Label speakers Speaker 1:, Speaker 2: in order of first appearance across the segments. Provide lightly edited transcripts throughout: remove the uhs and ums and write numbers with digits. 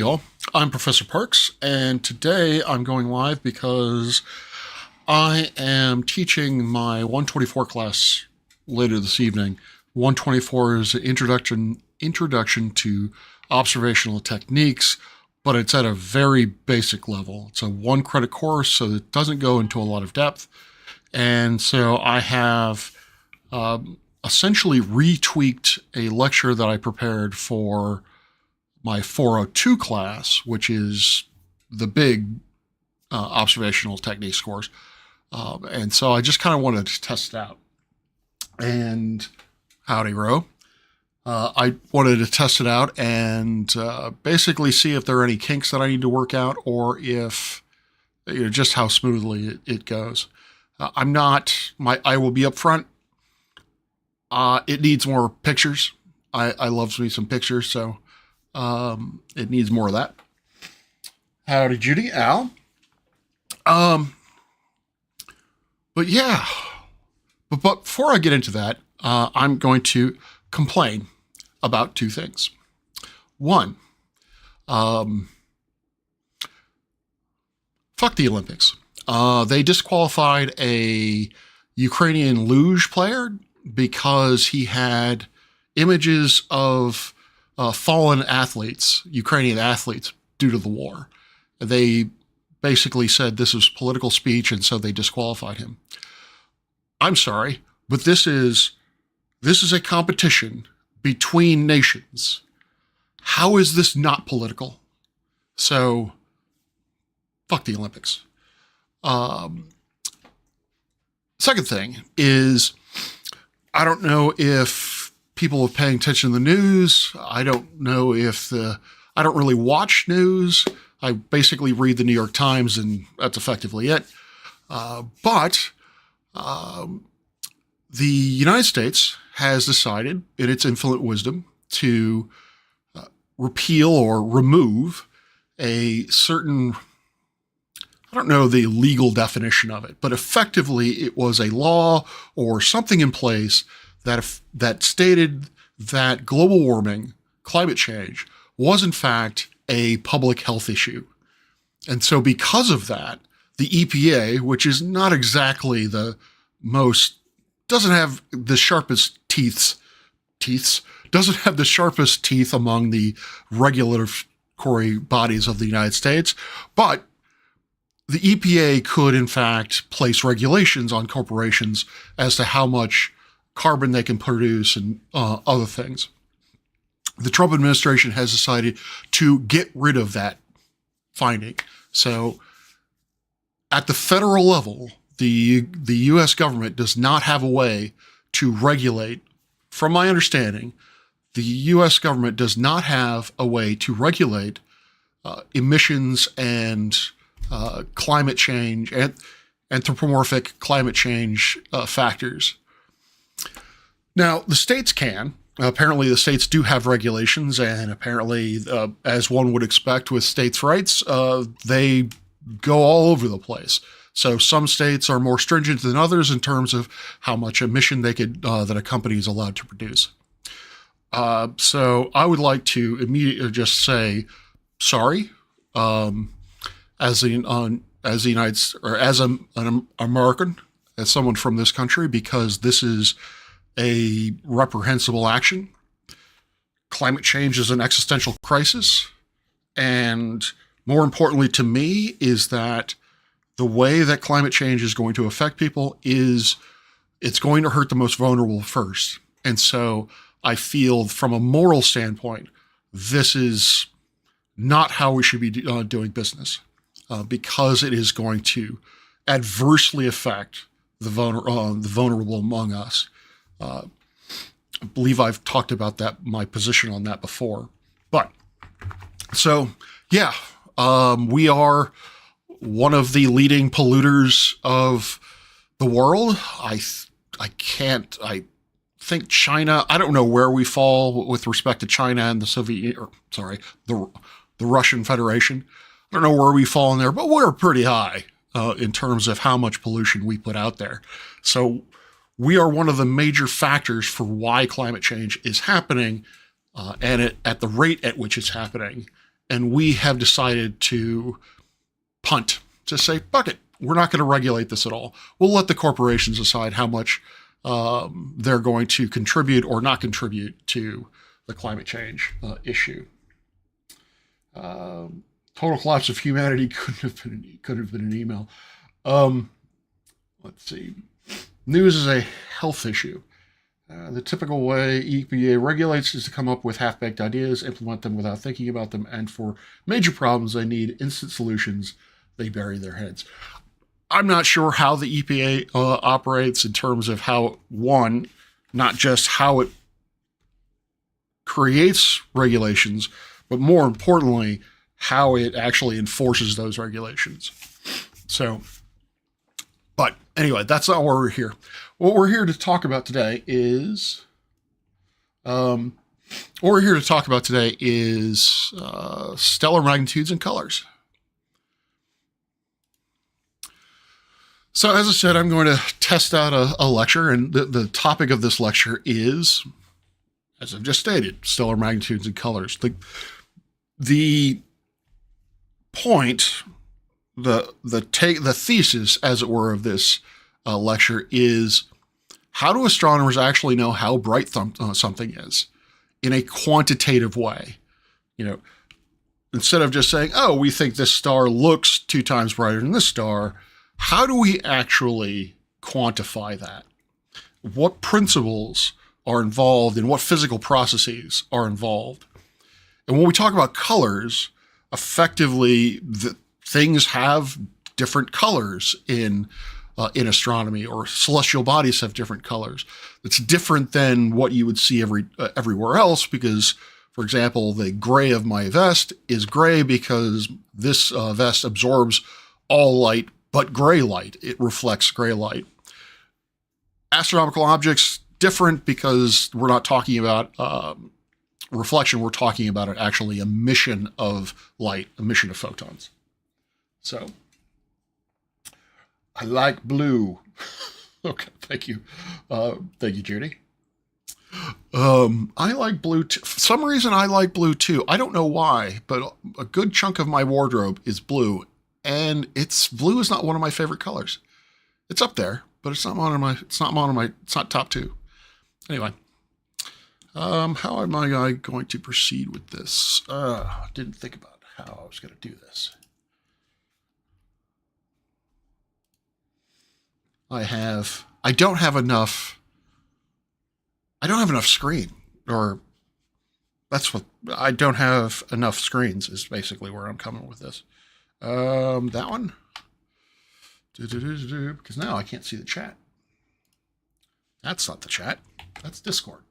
Speaker 1: Y'all. I'm Professor Parks, and today I'm going live because I am teaching my 124 class later this evening. 124 is an introduction to observational techniques, but it's at a very basic level. It's a one credit course, so it doesn't go into a lot of depth. And so I have essentially retweaked a lecture that I prepared for my 402 class, which is the big observational techniques course. And so I just kind of wanted to test it out. And howdy, Ro. I wanted to test it out and basically see if there are any kinks that I need to work out, or if, just how smoothly it goes. I will be upfront. It needs more pictures. I love me some pictures, so it needs more of that. Howdy, Judy, Al. But yeah, but before I get into that, I'm going to complain about two things. One, fuck the Olympics. They disqualified a Ukrainian luge player because he had images of fallen athletes, Ukrainian athletes, due to the war. They basically said this was political speech, and so they disqualified him. I'm sorry, but this is a competition between nations. How is this not political? So, fuck the Olympics. Second thing is, I don't know if people are paying attention to the news. I don't know if I don't really watch news. I basically read the New York Times, and that's effectively it. But the United States has decided, in its infinite wisdom, to repeal or remove a certain, I don't know the legal definition of it, but effectively it was a law or something in place that stated that global warming, climate change, was in fact a public health issue. And so because of that, the EPA, which is not exactly doesn't have the sharpest teeth among the regulatory bodies of the United States, but the EPA could in fact place regulations on corporations as to how much carbon they can produce and other things. The Trump administration has decided to get rid of that finding. So at the federal level, the U.S. government does not have a way to regulate. From my understanding, the U.S. government does not have a way to regulate emissions and climate change and anthropomorphic climate change factors. Now, the states can. Apparently, the states do have regulations, and apparently, as one would expect with states' rights, they go all over the place. So some states are more stringent than others in terms of how much emission that a company is allowed to produce. So I would like to immediately just say sorry, as an American, as someone from this country, because this is a reprehensible action. Climate change is an existential crisis. And more importantly to me is that the way that climate change is going to affect people is it's going to hurt the most vulnerable first. And so I feel from a moral standpoint, this is not how we should be doing business, because it is going to adversely affect the vulnerable among us. I believe I've talked about that, my position on that before. But so, yeah, we are one of the leading polluters of the world. I think China, I don't know where we fall with respect to China and the Russian Federation. I don't know where we fall in there, but we're pretty high in terms of how much pollution we put out there. So we are one of the major factors for why climate change is happening, and at the rate at which it's happening. And we have decided to punt, to say, fuck it, we're not going to regulate this at all. We'll let the corporations decide how much they're going to contribute or not contribute to the climate change issue. Total collapse of humanity could have been an email. Let's see. News is a health issue. The typical way EPA regulates is to come up with half-baked ideas, implement them without thinking about them, and for major problems they need instant solutions, they bury their heads. I'm not sure how the EPA operates in terms of how, one, not just how it creates regulations, but more importantly, how it actually enforces those regulations. So, but anyway, that's not why we're here. What we're here to talk about today is, stellar magnitudes and colors. So as I said, I'm going to test out a lecture, and the topic of this lecture is, as I've just stated, stellar magnitudes and colors. The point, the thesis, as it were, of this lecture is, how do astronomers actually know how bright something is in a quantitative way? You know, instead of just saying, oh, we think this star looks 2 times brighter than this star, how do we actually quantify that? What principles are involved and what physical processes are involved? And when we talk about colors, effectively, things have different colors in astronomy, or celestial bodies have different colors. It's different than what you would see everywhere else, because, for example, the gray of my vest is gray because this vest absorbs all light but gray light. It reflects gray light. Astronomical objects, different, because we're not talking about reflection, we're talking about actually emission of light, emission of photons. So, I like blue. Okay, thank you. Thank you, Judy. I like blue too. For some reason, I like blue too. I don't know why, but a good chunk of my wardrobe is blue, and blue is not one of my favorite colors. It's up there, but it's not top 2. Anyway, how am I going to proceed with this? Didn't think about how I was going to do this. I don't have enough screen, or I don't have enough screens is basically where I'm coming with this. That one, because now I can't see the chat. That's not the chat. That's Discord.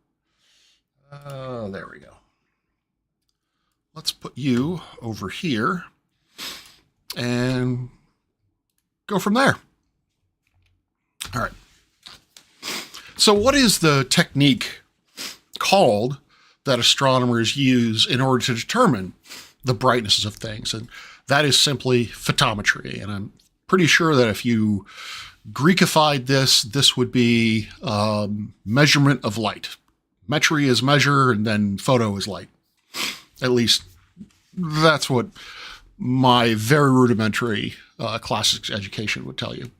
Speaker 1: There we go. Let's put you over here and go from there. All right. So what is the technique called that astronomers use in order to determine the brightnesses of things? And that is simply photometry. And I'm pretty sure that if you Greekified this would be measurement of light. Metry is measure, and then photo is light. At least that's what my very rudimentary classics education would tell you.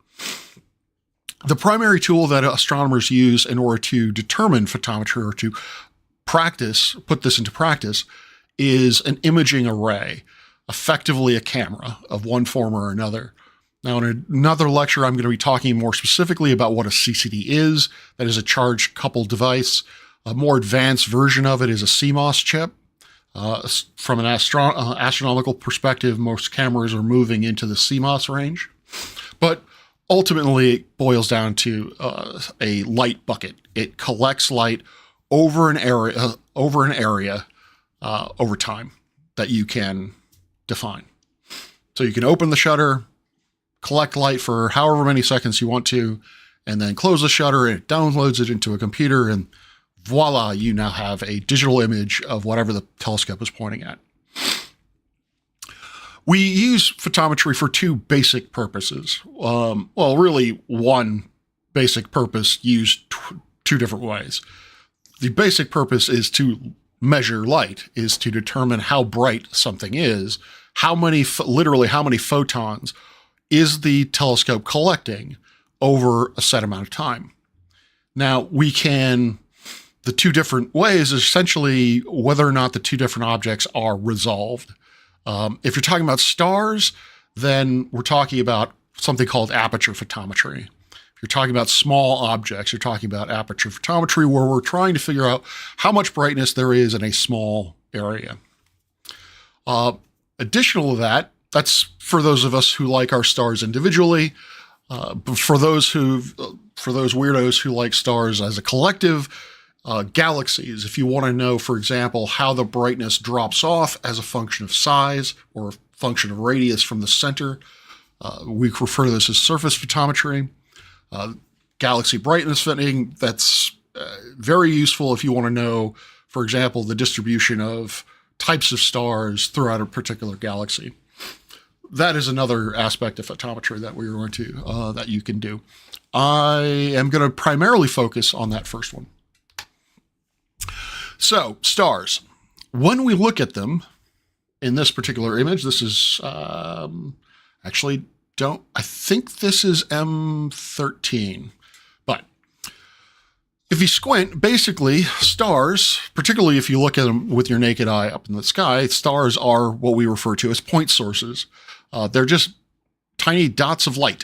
Speaker 1: The primary tool that astronomers use in order to determine photometry, or to put this into practice, is an imaging array, effectively a camera of one form or another. Now, in another lecture, I'm going to be talking more specifically about what a CCD is. That is a charge-coupled device. A more advanced version of it is a CMOS chip. From an astronomical perspective, most cameras are moving into the CMOS range. But ultimately, it boils down to a light bucket. It collects light over an area over time that you can define. So you can open the shutter, collect light for however many seconds you want to, and then close the shutter, and it downloads it into a computer, and voila, you now have a digital image of whatever the telescope is pointing at. We use photometry for two basic purposes. Well, really one basic purpose used two different ways. The basic purpose is to measure light, is to determine how bright something is, literally how many photons is the telescope collecting over a set amount of time. Now, the two different ways is essentially whether or not the two different objects are resolved. If you're talking about stars, then we're talking about something called aperture photometry. If you're talking about small objects, you're talking about aperture photometry, where we're trying to figure out how much brightness there is in a small area. Additional to that, that's for those of us who like our stars individually. But for those weirdos who like stars as a collective, galaxies, if you want to know, for example, how the brightness drops off as a function of size or a function of radius from the center, we refer to this as surface photometry. Galaxy brightness fitting, that's very useful if you want to know, for example, the distribution of types of stars throughout a particular galaxy. That is another aspect of photometry that you can do. I am going to primarily focus on that first one. So, stars. When we look at them in this particular image, this is I think this is M13. But if you squint, basically stars, particularly if you look at them with your naked eye up in the sky, stars are what we refer to as point sources. They're just tiny dots of light.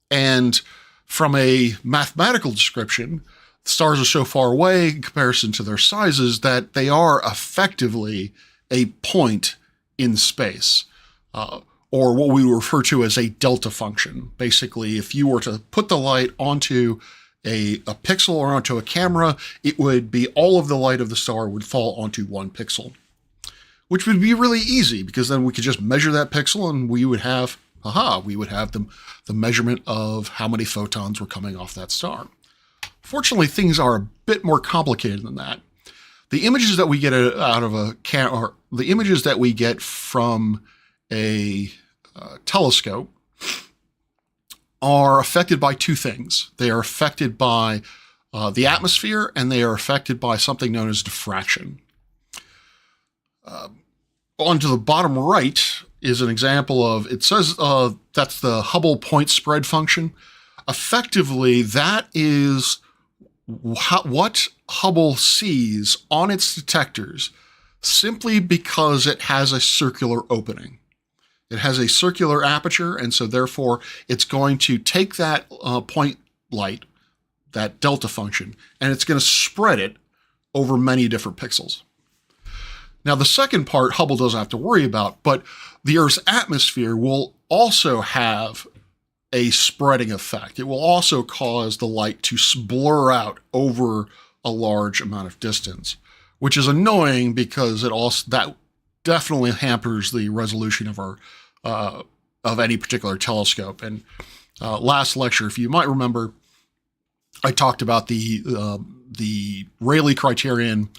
Speaker 1: And from a mathematical description, stars are so far away in comparison to their sizes that they are effectively a point in space, or what we refer to as a delta function. Basically, if you were to put the light onto a pixel or onto a camera, it would be all of the light of the star would fall onto one pixel, which would be really easy because then we could just measure that pixel and we would have the measurement of how many photons were coming off that star. Fortunately, things are a bit more complicated than that. The images that we get out of the images that we get from a telescope are affected by two things. They are affected by the atmosphere, and they are affected by something known as diffraction. Onto the bottom right is an example of, it says that's the Hubble point spread function. Effectively, that is what Hubble sees on its detectors simply because it has a circular opening. It has a circular aperture, and so therefore it's going to take that point light, that delta function, and it's going to spread it over many different pixels. Now, the second part Hubble doesn't have to worry about, but the Earth's atmosphere will also have a spreading effect. It will also cause the light to blur out over a large amount of distance, which is annoying because that definitely hampers the resolution of our of any particular telescope. And last lecture, if you might remember, I talked about the Rayleigh criterion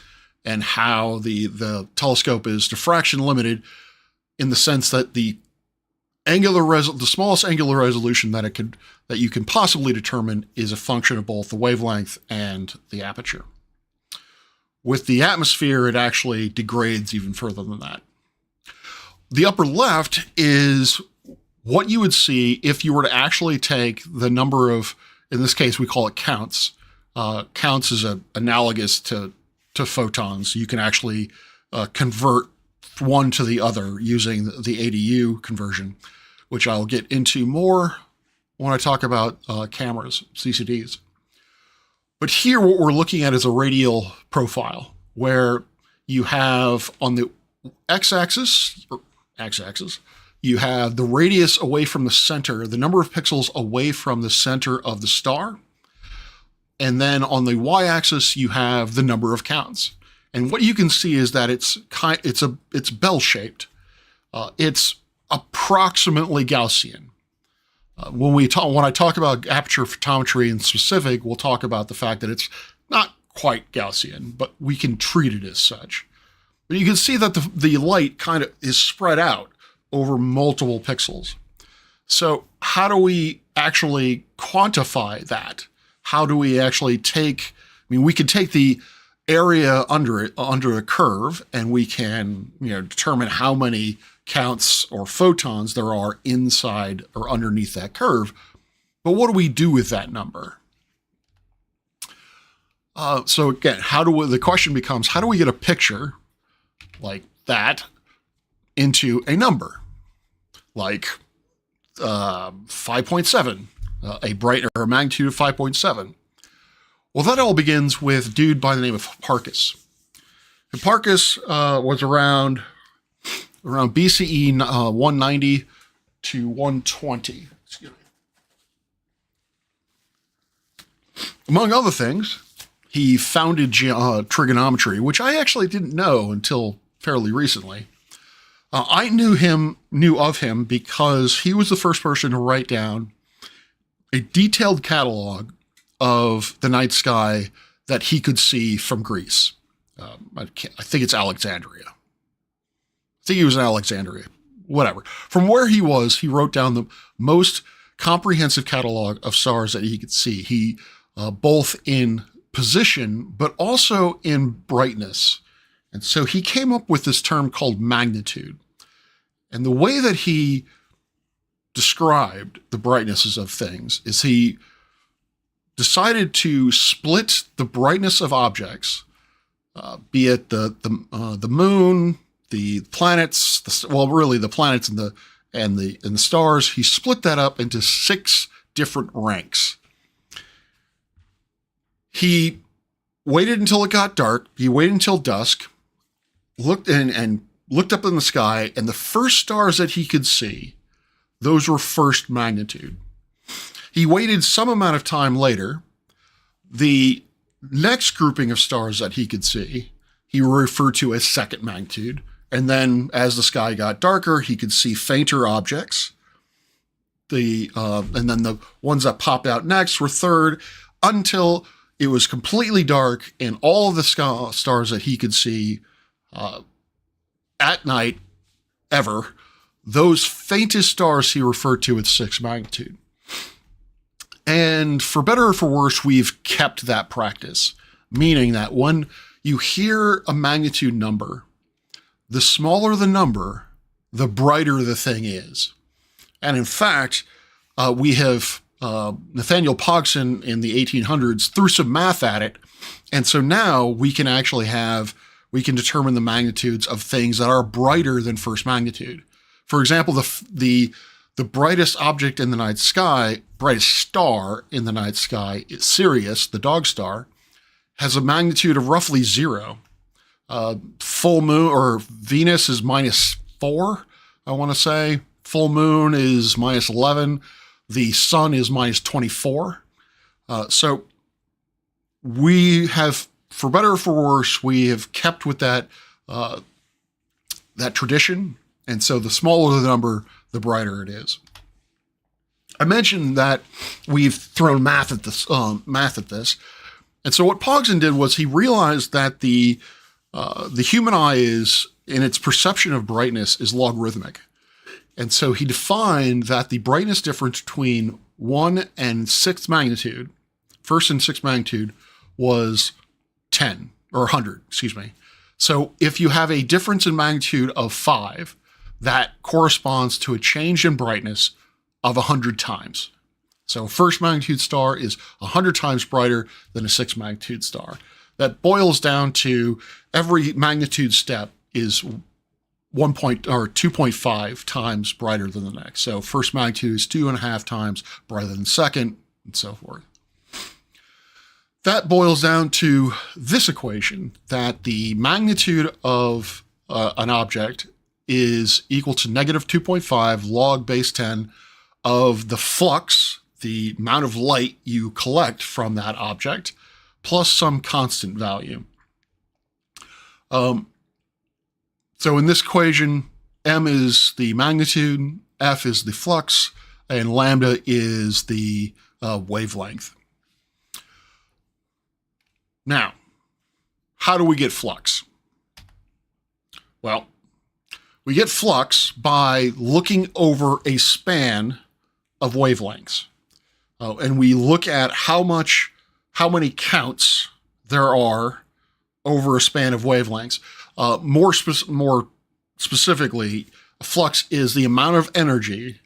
Speaker 1: and how the telescope is diffraction limited in the sense that the smallest angular resolution that you can possibly determine is a function of both the wavelength and the aperture. With the atmosphere, it actually degrades even further than that. The upper left is what you would see if you were to actually take the number of, in this case, we call it counts. Counts is analogous to photons. You can actually convert one to the other using the ADU conversion, which I'll get into more when I talk about cameras, CCDs. But here what we're looking at is a radial profile where you have on the x-axis, you have the radius away from the center, the number of pixels away from the center of the star. And then on the y-axis, you have the number of counts. And what you can see is that it's bell-shaped. It's approximately Gaussian. When I talk about aperture photometry in specific, we'll talk about the fact that it's not quite Gaussian, but we can treat it as such. But you can see that the light kind of is spread out over multiple pixels. So how do we actually quantify that? How do we actually we could take the area under it, under a curve, and we can, determine how many counts or photons there are inside or underneath that curve. But what do we do with that number? So again, the question becomes, how do we get a picture like that into a number like 5.7, a magnitude of 5.7? Well, that all begins with a dude by the name of Hipparchus. Hipparchus was around BCE 190 to 120. Excuse me. Among other things, he founded trigonometry, which I actually didn't know until fairly recently. I knew of him because he was the first person to write down a detailed catalog of the night sky that he could see from Greece. I think it's Alexandria. I think he was in Alexandria. Whatever. From where he was, he wrote down the most comprehensive catalog of stars that he could see. He both in position, but also in brightness. And so he came up with this term called magnitude. And the way that he described the brightnesses of things is he decided to split the brightness of objects, be it the moon, the planets, really the planets and the stars. He split that up into 6 different ranks. He waited until it got dark. He waited until dusk, looked up in the sky, and the first stars that he could see, those were first magnitude. He waited some amount of time later. The next grouping of stars that he could see, he referred to as second magnitude. And then as the sky got darker, he could see fainter objects. And then the ones that popped out next were third, until it was completely dark and all of the stars that he could see at night ever, those faintest stars he referred to as sixth magnitude. And for better or for worse, we've kept that practice, meaning that when you hear a magnitude number, the smaller the number, the brighter the thing is. And in fact, we have Nathaniel Pogson in the 1800s threw some math at it. And so now we can determine the magnitudes of things that are brighter than first magnitude. For example, the brightest object in the night sky, brightest star in the night sky, is Sirius, the dog star, has a magnitude of roughly 0. Full moon or Venus is -4, I want to say. Full moon is -11. The sun is -24. So we have, for better or for worse, we have kept with that tradition. And so the smaller the number, the brighter it is. I mentioned that we've thrown math at this. And so what Pogson did was he realized that the human eye is, in its perception of brightness, is logarithmic. And so he defined that the brightness difference between 1 and 6th magnitude, first and 6th magnitude, was 10, or 100, excuse me. So if you have a difference in magnitude of 5, that corresponds to a change in brightness of 100 times. So a first magnitude star is 100 times brighter than a 6th magnitude star. That boils down to every magnitude step is 2.5 times brighter than the next. So first magnitude is 2.5 times brighter than second, and so forth. That boils down to this equation, that the magnitude of an object is equal to -2.5 log base 10 of the flux, the amount of light you collect from that object, plus some constant value. So in this equation, m is the magnitude, f is the flux, and lambda is the wavelength. Now, how do we get flux? Well, we get flux by looking over a span of wavelengths. And we look at how many counts there are over a span of wavelengths. More specifically, a flux is the amount of energy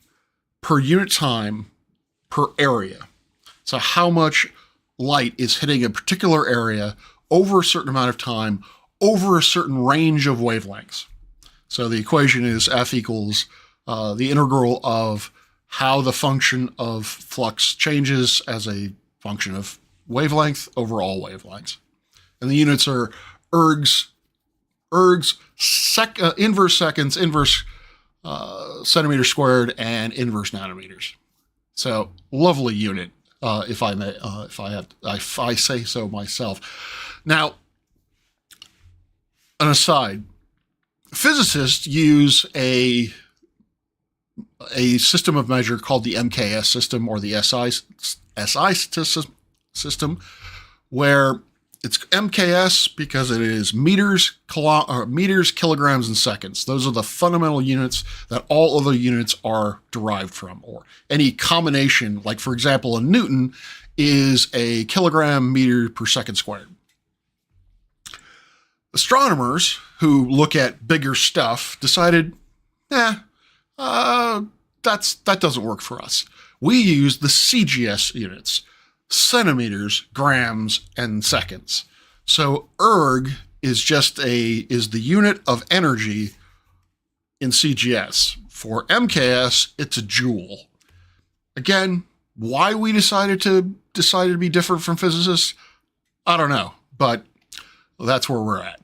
Speaker 1: per unit time per area. So how much light is hitting a particular area over a certain amount of time over a certain range of wavelengths. So the equation is F equals the integral of how the function of flux changes as a function of wavelength over all wavelengths. And the units are ergs, inverse seconds, inverse centimeters squared, and inverse nanometers. So lovely unit, if I say so myself. Now, an aside, physicists use a system of measure called the MKS system or the SI system, where it's MKS because it is meters, kilograms, and seconds. Those are the fundamental units that all other units are derived from, or any combination, like for example, a Newton is a kilogram meter per second squared. Astronomers who look at bigger stuff decided, that doesn't work for us. We use the CGS units, centimeters, grams, and seconds. So erg is the unit of energy in CGS. For MKS, it's a joule. Again, why we decided to be different from physicists, I don't know, but that's where we're at.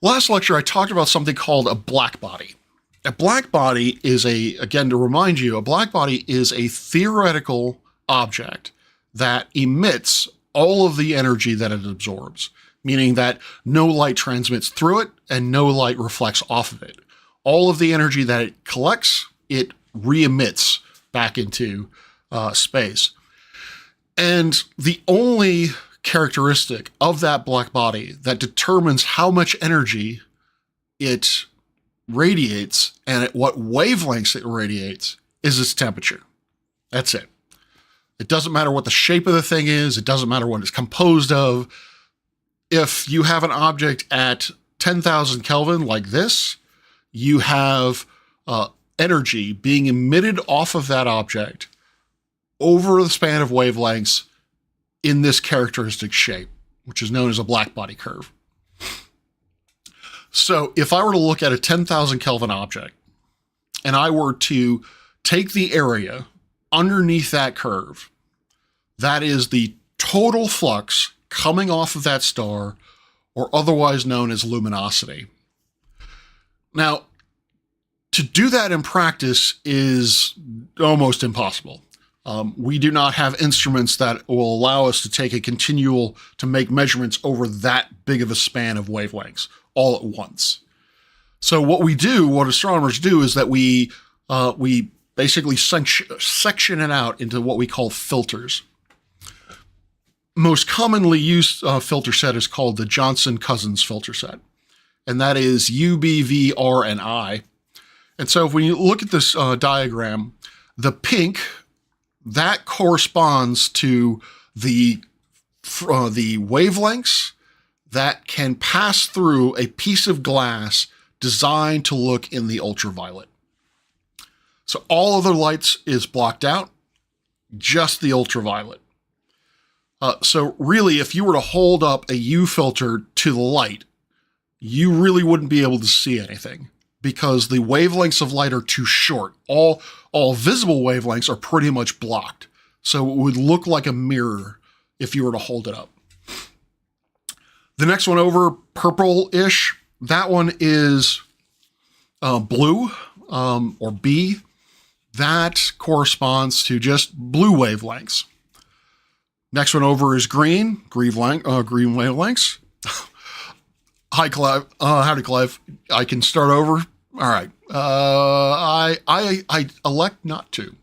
Speaker 1: Last lecture, I talked about something called a black body. A black body is again, to remind you, a black body is a theoretical object that emits all of the energy that it absorbs, meaning that no light transmits through it and no light reflects off of it. All of the energy that it collects, it re-emits back into space. And the only characteristic of that black body that determines how much energy it radiates and at what wavelengths it radiates is its temperature. That's it. It doesn't matter what the shape of the thing is. It doesn't matter what it's composed of. If you have an object at 10,000 Kelvin like this, you have energy being emitted off of that object over the span of wavelengths in this characteristic shape, which is known as a black body curve. So if I were to look at a 10,000 Kelvin object and I were to take the area underneath that curve, that is the total flux coming off of that star, or otherwise known as luminosity. Now, to do that in practice is almost impossible. We do not have instruments that will allow us to make measurements over that big of a span of wavelengths all at once. So what astronomers do is that we basically section it out into what we call filters. Most commonly used filter set is called the Johnson-Cousins filter set, and that is U, B, V, R, and I. And so if you look at this diagram, the pink, that corresponds to the wavelengths that can pass through a piece of glass designed to look in the ultraviolet. So all other lights is blocked out, just the ultraviolet. So really, if you were to hold up a U filter to the light, you really wouldn't be able to see anything because the wavelengths of light are too short. All visible wavelengths are pretty much blocked. So it would look like a mirror if you were to hold it up. The next one over, purple-ish, that one is blue, or B. That corresponds to just blue wavelengths. Next one over is green wavelengths. Hi, Clive. Howdy, Clive. I can start over. All right. I elect not to.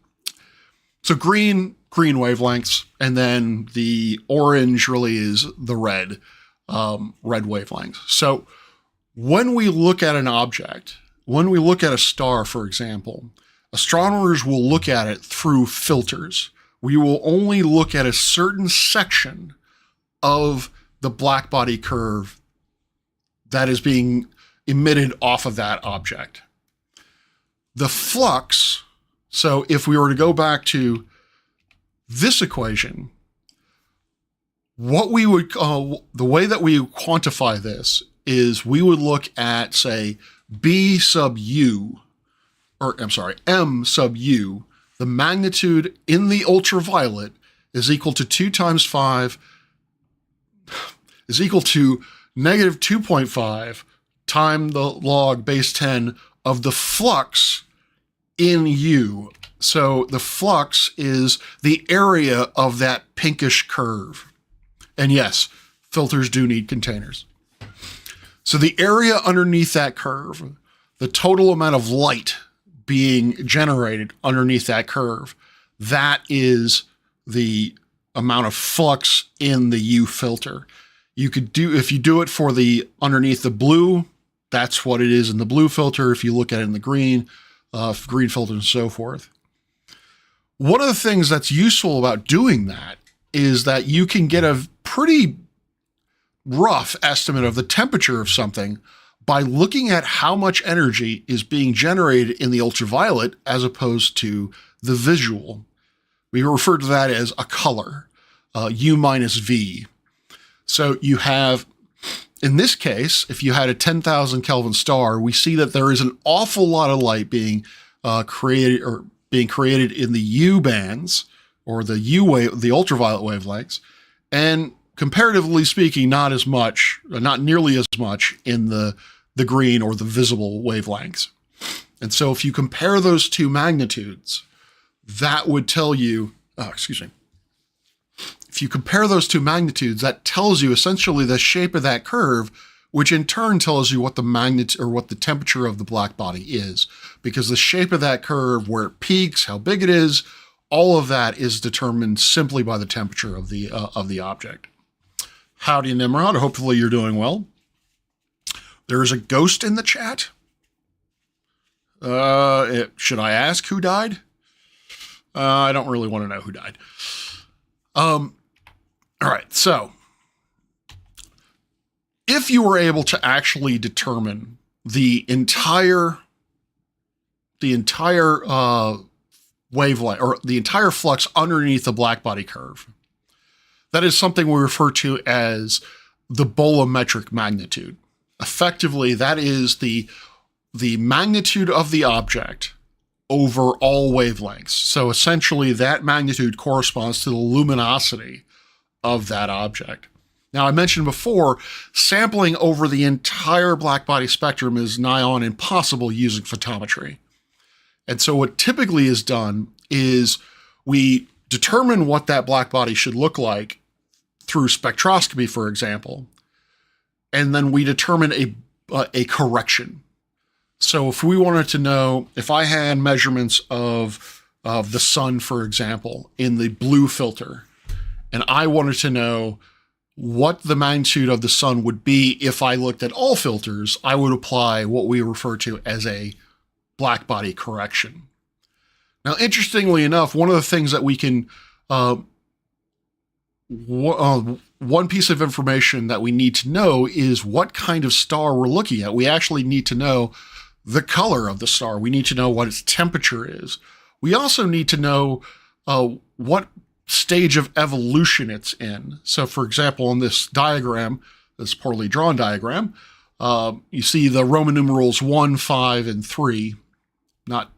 Speaker 1: So green wavelengths, and then the orange really is the red wavelengths. So when we look at an object, when we look at a star, for example, astronomers will look at it through filters. We will only look at a certain section of the black body curve that is being emitted off of that object. The flux, so if we were to go back to this equation, what we would, the way that we quantify this is we would look at, say, B sub U, or I'm sorry, M sub U, the magnitude in the ultraviolet is equal to 2 times 5, is equal to negative 2.5 times the log base 10 of the flux in U. So the flux is the area of that pinkish curve. And yes, filters do need containers. So the area underneath that curve, the total amount of light being generated underneath that curve, that is the amount of flux in the U filter. You could do, if you do it for the underneath the blue, that's what it is in the blue filter. If you look at it in the green filter and so forth. One of the things that's useful about doing that is that you can get a pretty rough estimate of the temperature of something by looking at how much energy is being generated in the ultraviolet as opposed to the visual. We refer to that as a color, U minus V. So you have, in this case, if you had a 10,000 Kelvin star, we see that there is an awful lot of light being created in the U bands, or the U wave, the ultraviolet wavelengths, and comparatively speaking, not as much, not nearly as much in the green or the visible wavelengths. And so if you compare those two magnitudes, that would tell you, if you compare those two magnitudes, that tells you essentially the shape of that curve, which in turn tells you what the magnitude or what the temperature of the black body is, because the shape of that curve, where it peaks, how big it is, all of that is determined simply by the temperature of the object. Howdy, Nimrod. Hopefully you're doing well. There's a ghost in the chat. Should I ask who died? I don't really want to know who died. All right, so if you were able to actually determine the entire wavelength, or the entire flux underneath the black body curve, that is something we refer to as the bolometric magnitude. Effectively, that is the magnitude of the object over all wavelengths. So essentially, that magnitude corresponds to the luminosity of that object. Now, I mentioned before, sampling over the entire black body spectrum is nigh on impossible using photometry. And so what typically is done is we determine what that black body should look like through spectroscopy, for example, and then we determine a correction. So if we wanted to know, if I had measurements of the sun, for example, in the blue filter, and I wanted to know what the magnitude of the sun would be if I looked at all filters, I would apply what we refer to as a black body correction. Now, interestingly enough, one of the things that we can, one piece of information that we need to know is what kind of star we're looking at. We actually need to know the color of the star. We need to know what its temperature is. We also need to know what stage of evolution it's in. So, for example, on this diagram, this poorly drawn diagram, you see the Roman numerals 1, 5, and 3, not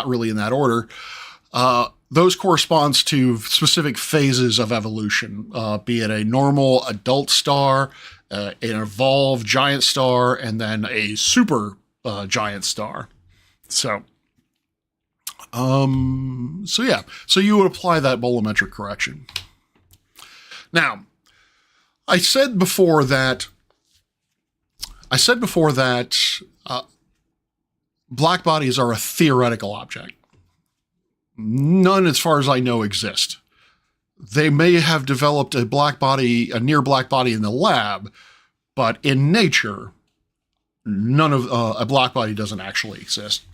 Speaker 1: really in that order. Those corresponds to specific phases of evolution, be it a normal adult star, an evolved giant star, and then a super giant star. So yeah. So you would apply that bolometric correction. Now, I said before that black bodies are a theoretical object. None, as far as I know, exist. They may have developed a near black body in the lab, but in nature, none of a black body doesn't actually exist.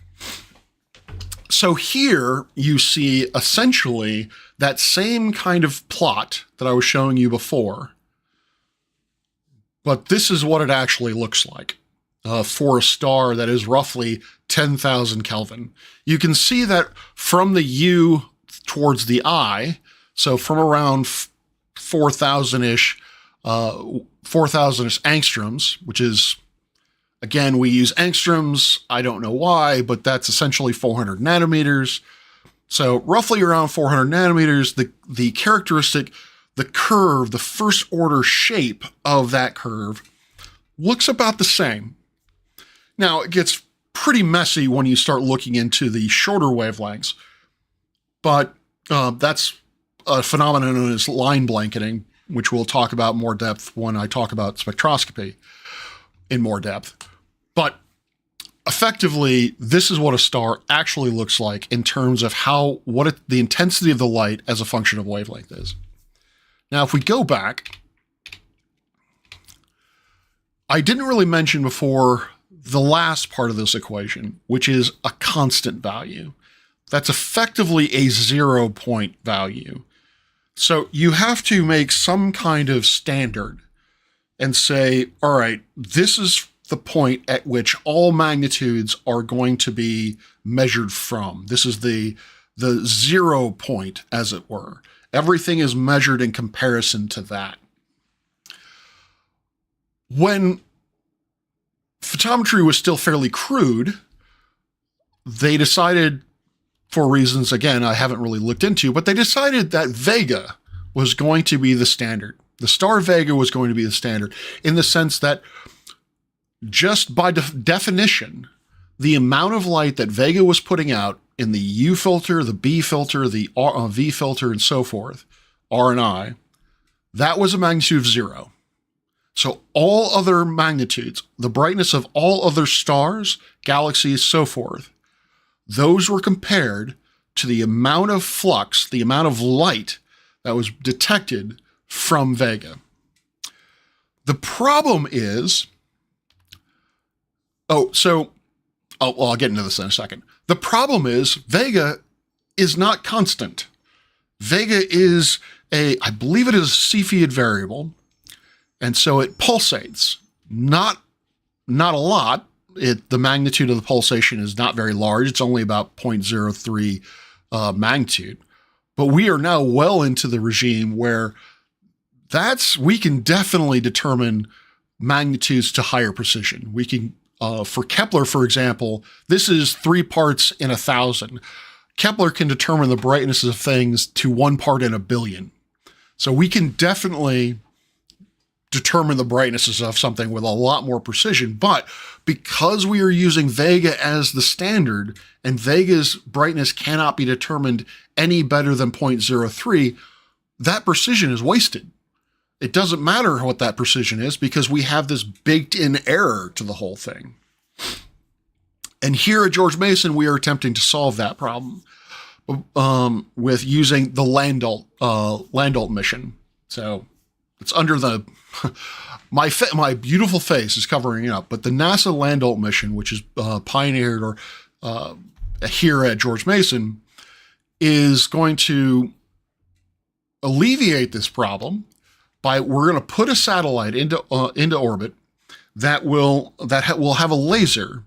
Speaker 1: So here you see essentially that same kind of plot that I was showing you before, but this is what it actually looks like for a star that is roughly 10,000 Kelvin. You can see that from the U towards the I, so from around 4,000-ish, 4,000-ish angstroms, which is, again, we use angstroms. I don't know why, but that's essentially 400 nanometers. So roughly around 400 nanometers, the characteristic, the curve, the first order shape of that curve looks about the same. Now, it gets pretty messy when you start looking into the shorter wavelengths, but that's a phenomenon known as line blanketing, which we'll talk about in more depth when I talk about spectroscopy in more depth. But effectively, this is what a star actually looks like in terms of the intensity of the light as a function of wavelength is. Now, if we go back, I didn't really mention before the last part of this equation, which is a constant value. That's effectively a 0-point value. So you have to make some kind of standard and say, all right, this is the point at which all magnitudes are going to be measured from. This is the 0 point, as it were. Everything is measured in comparison to that. When photometry was still fairly crude, they decided, for reasons, again, I haven't really looked into, but they decided that Vega was going to be the standard. The star Vega was going to be the standard in the sense that just by definition, the amount of light that Vega was putting out in the U filter, the B filter, the V filter, and so forth, R and I, that was a magnitude of 0. So all other magnitudes, the brightness of all other stars, galaxies, so forth, those were compared to the amount of flux, the amount of light that was detected from Vega. The problem is, I'll get into this in a second. The problem is Vega is not constant. Vega is I believe it is a Cepheid variable, and so it pulsates. Not a lot. The magnitude of the pulsation is not very large. It's only about 0.03 magnitude. But we are now well into the regime where we can definitely determine magnitudes to higher precision. We can, for Kepler, for example, this is 3 parts in 1,000. Kepler can determine the brightnesses of things to 1 part in a billion. So we can definitely determine the brightnesses of something with a lot more precision. But because we are using Vega as the standard, and Vega's brightness cannot be determined any better than 0.03, that precision is wasted. It doesn't matter what that precision is because we have this baked-in error to the whole thing. And here at George Mason, we are attempting to solve that problem with using the Landolt mission. So it's under the my beautiful face is covering it up, but the NASA Landolt mission, which is pioneered here at George Mason, is going to alleviate this problem by we're going to put a satellite into orbit that will have a laser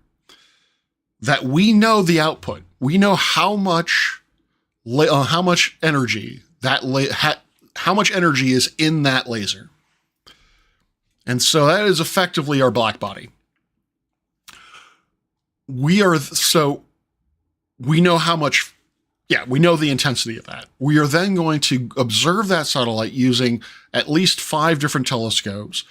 Speaker 1: that we know the output. We know how much energy how much energy is in that laser. And so that is effectively our black body. We know how much, we know the intensity of that. We are then going to observe that satellite using at least 5 different telescopes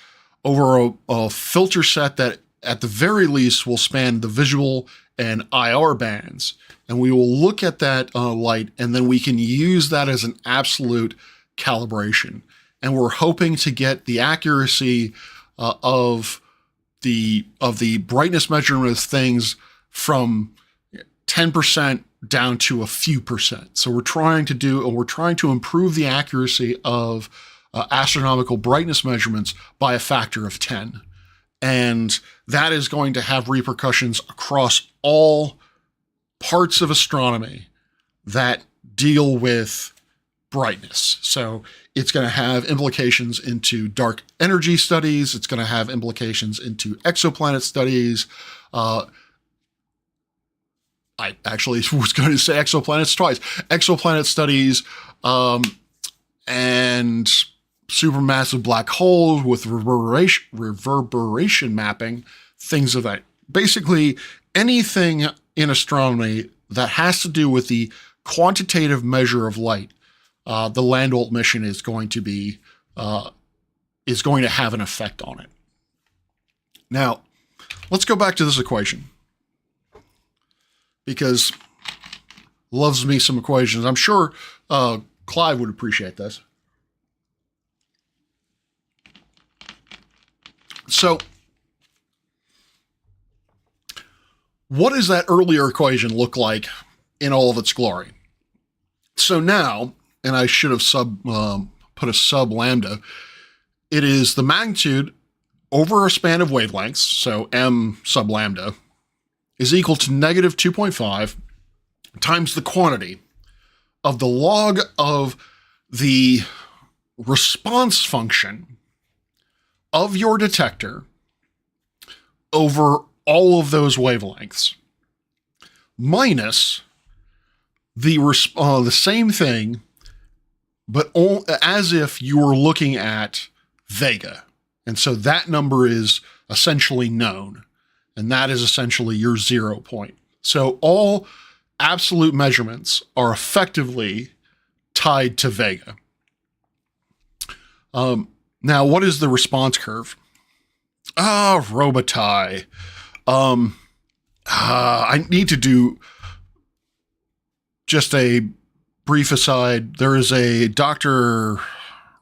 Speaker 1: over a filter set that at the very least will span the visual and IR bands. And we will look at that light, and then we can use that as an absolute calibration. And we're hoping to get the accuracy of the brightness measurement of things from 10% down to a few percent. So we're trying to improve the accuracy of astronomical brightness measurements by a factor of 10. And that is going to have repercussions across all parts of astronomy that deal with brightness. So it's going to have implications into dark energy studies. It's going to have implications into exoplanet studies. I actually was going to say exoplanets twice. Exoplanet studies and supermassive black holes with reverberation mapping, things of that. Basically, anything in astronomy that has to do with the quantitative measure of light, the Landolt mission is going to have an effect on it. Now, let's go back to this equation, because loves me some equations. I'm sure Clive would appreciate this. So, what does that earlier equation look like in all of its glory? So now, and I should have put a sub lambda, it is the magnitude over a span of wavelengths, so m sub lambda, is equal to negative 2.5 times the quantity of the log of the response function of your detector over all of those wavelengths, minus the same thing, but as if you were looking at Vega. And so that number is essentially known, and that is essentially your 0 point. So all absolute measurements are effectively tied to Vega. Now, what is the response curve? Robitaille. I need to do just a brief aside. There is a Dr.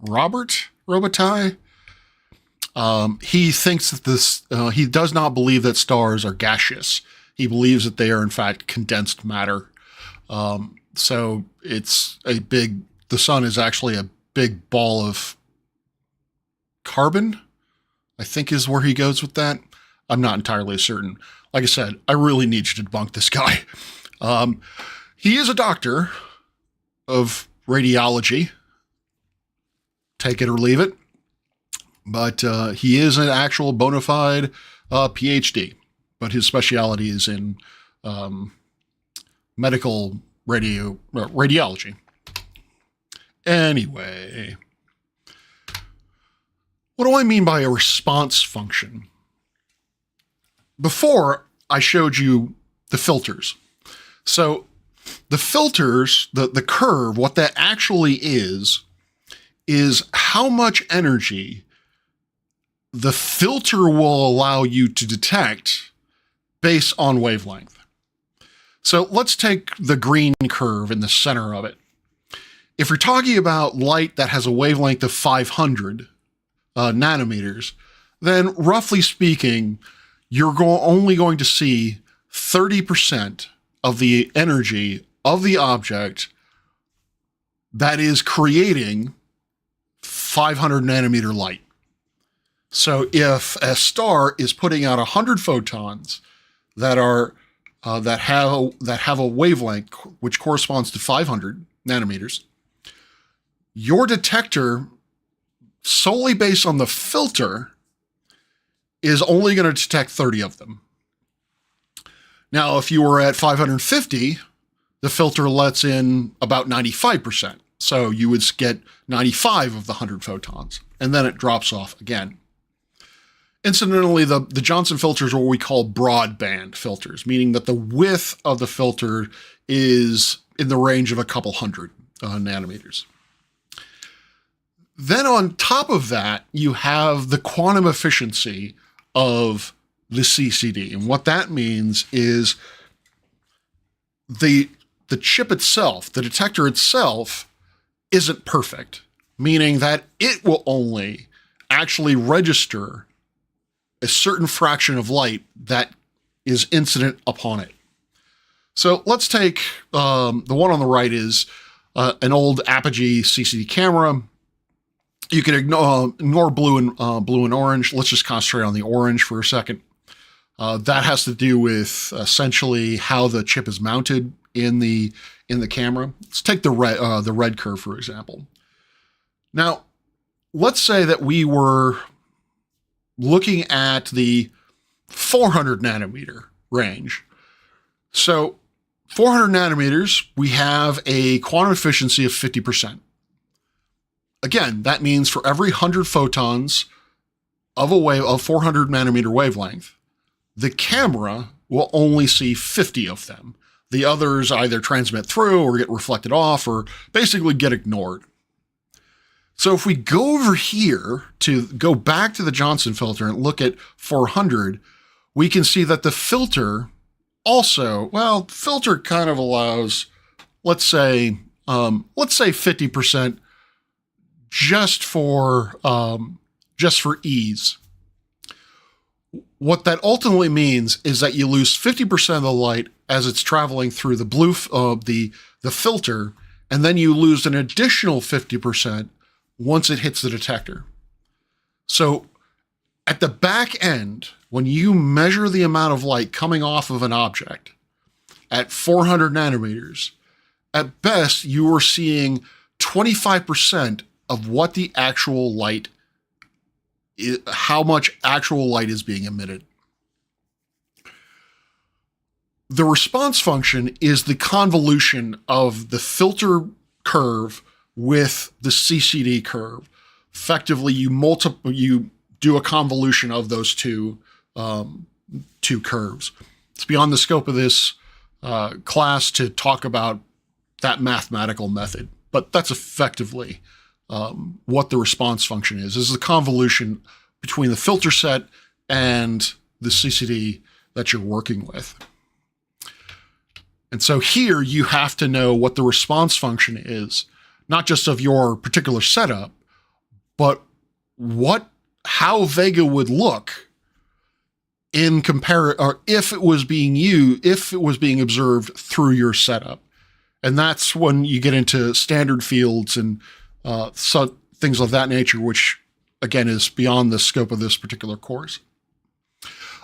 Speaker 1: Robert Robitaille. He thinks that he does not believe that stars are gaseous. He believes that they are, in fact, condensed matter. So the sun is actually a big ball of carbon, I think is where he goes with that. I'm not entirely certain. Like I said, I really need you to debunk this guy. He is a doctor of radiology. Take it or leave it. But he is an actual bona fide PhD. But his specialty is in medical radiology. Anyway, what do I mean by a response function? Before, I showed you the filters. So the filters, the curve, what that actually is how much energy the filter will allow you to detect based on wavelength. So let's take the green curve in the center of it. If you're talking about light that has a wavelength of 500 nanometers, then roughly speaking, you're only going to see 30% of the energy of the object that is creating 500 nanometer light. So if a star is putting out 100 photons that have a wavelength which corresponds to 500 nanometers, your detector, solely based on the filter, is only going to detect 30 of them. Now, if you were at 550, the filter lets in about 95%. So you would get 95 of the 100 photons, and then it drops off again. Incidentally, the Johnson filters are what we call broadband filters, meaning that the width of the filter is in the range of a couple hundred nanometers. Then on top of that, you have the quantum efficiency of the CCD. And what that means is the chip itself, the detector itself, isn't perfect, meaning that it will only actually register a certain fraction of light that is incident upon it. So let's take the one on the right is an old Apogee CCD camera. You can ignore blue and orange. Let's just concentrate on the orange for a second. That has to do with essentially how the chip is mounted in the camera. Let's take the red curve, for example. Now, let's say that we were looking at the 400 nanometer range. So 400 nanometers, we have a quantum efficiency of 50%. Again, that means for every 100 photons of a wave of 400 nanometer wavelength, the camera will only see 50 of them. The others either transmit through or get reflected off or basically get ignored. So if we go over here to go back to the Johnson filter and look at 400, we can see that the filter also, well, filter kind of allows, let's say 50% just for ease. What that ultimately means is that you lose 50% of the light as it's traveling through the filter, and then you lose an additional 50% once it hits the detector. So at the back end, when you measure the amount of light coming off of an object at 400 nanometers, at best you are seeing 25% of what the actual light is, how much actual light is being emitted. The response function is the convolution of the filter curve with the CCD curve. Effectively, you do a convolution of those two curves. It's beyond the scope of this class to talk about that mathematical method, but that's effectively what the response function is. This is the convolution between the filter set and the CCD that you're working with. And so here you have to know what the response function is, not just of your particular setup, but how Vega would look in or if it was being observed through your setup. And that's when you get into standard fields and things of that nature, which again is beyond the scope of this particular course.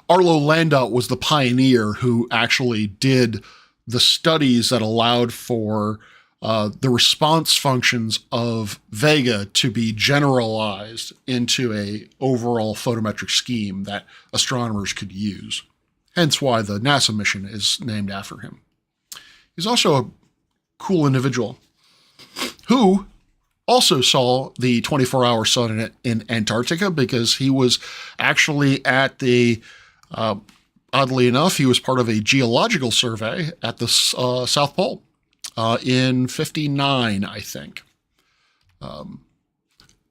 Speaker 1: Arlo Landau was the pioneer who actually did the studies that allowed for the response functions of Vega to be generalized into a overall photometric scheme that astronomers could use. Hence why the NASA mission is named after him. He's also a cool individual who also saw the 24-hour sun in Antarctica, because he was actually at the, oddly enough, he was part of a geological survey at the South Pole in 59, I think.